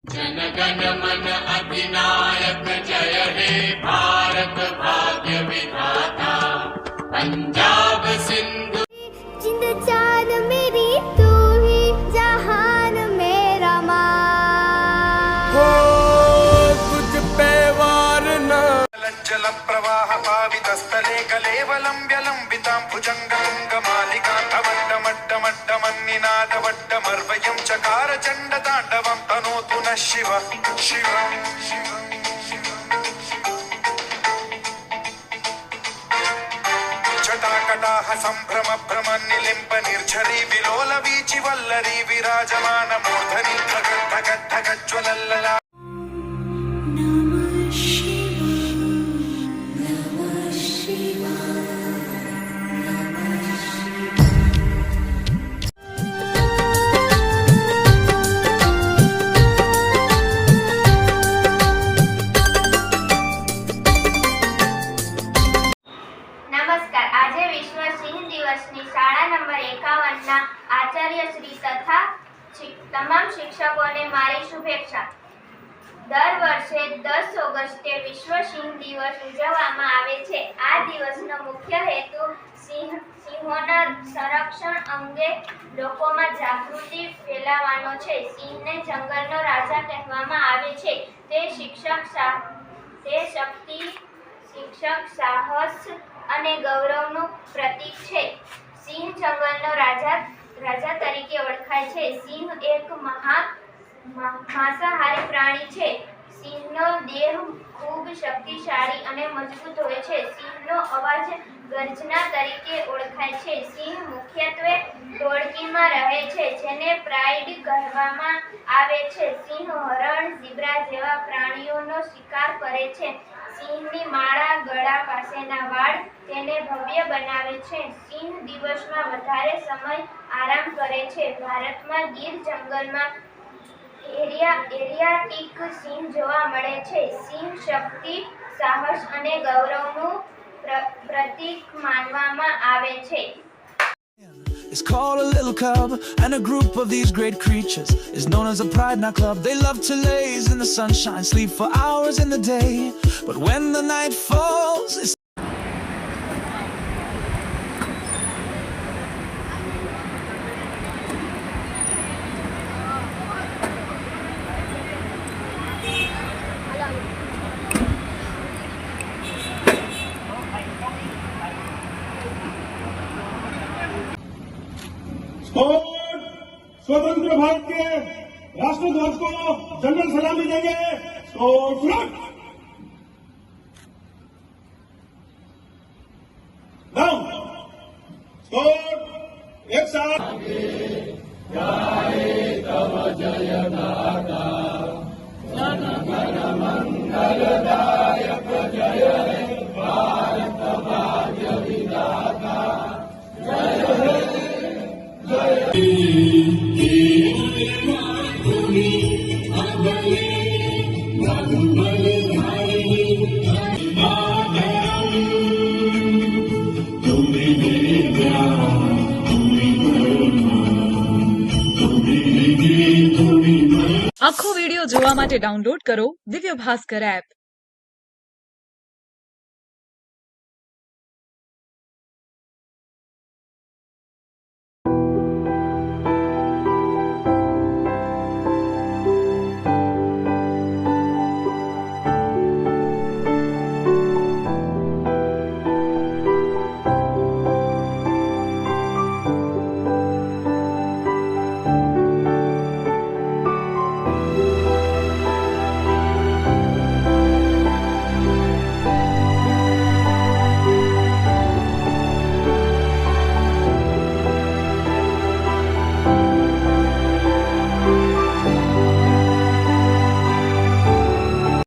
जन गण मन अधिनायक जय हे भारत भाग्य विधाता। पंजाब सिंधु जिंद जान मेरी तू ही जहान मेरा माँ। हो तुझ पे वार न जल प्रवाह पावितस्थले कलेवलम्ब्यलम्बितां भुजङ्गतुङ्गमालिकान्तवड्डमड्डमड्डमन्निनादवड्डमर्वयं चकार चण्डताण्डवं तनोतु नः शिव शिव जटाकटाह सम्भ्रम भ्रम निलिम्प निर्झरी विलोल वीचि वल्लरी विराजमान मूर्धनि धगत् धगत् धगज्ज्वलल्लला। નમસ્કાર. આજે વિશ્વ સિંહ દિવસની શાળા નંબર 51ના આચાર્ય શ્રી તથા તમામ શિક્ષકોને મારી શુભેચ્છા. દર વર્ષે 10 ઓગસ્ટે વિશ્વ સિંહ દિવસ ઉજવવામાં આવે છે. આ દિવસનો મુખ્ય હેતુ સિંહોના સંરક્ષણ અંગે લોકોમાં જાગૃતિ ફેલાવવાનો છે. સિંહને જંગલનો રાજા કહેવામાં આવે છે. તે શક્તિ, સાહસ અને ગૌરવનું પ્રતીક છે. સિંહ જંગલનો રાજા તરીકે ઓળખાય છે. સિંહ એક માંસાહારી પ્રાણી છે. સિંહનો દેહ ખૂબ શક્તિશાળી અને મજબૂત હોય છે. સિંહનો અવાજ ગર્જના તરીકે ઓળખાય છે. સિંહ મુખ્યત્વે ટોળકીમાં રહે છે, જેને પ્રાઇડ કહેવામાં આવે છે. સિંહ હરણ, ઝીબ્રા જેવા પ્રાણીઓનો શિકાર કરે છે. સિંહની માળા ગળા પાસેના વાળ તેને ભવ્ય બનાવે છે. સિંહ દિવસમાં વધારે સમય આરામ કરે છે. ભારતમાં ગીર જંગલમાં એરિયાટિક સિંહ જોવા મળે છે. સિંહ શક્તિ, સાહસ અને ગૌરવનું પ્રતીક માનવામાં આવે છે. It's called a little cub, and a group of these great creatures is known as a pride nightclub. They love to laze in the sunshine, sleep for hours in the day, but when the night falls, it's स्वतंत्र भारत के राष्ट्र ध्वज को general सलामी देंगे। एक साथ तव जय गाता जन गण मंगलदायक जय हे भारत भाग्य विधाता जय हे આખો વિડિયો જોવા માટે ડાઉનલોડ કરો દિવ્ય ભાસ્કર એપ.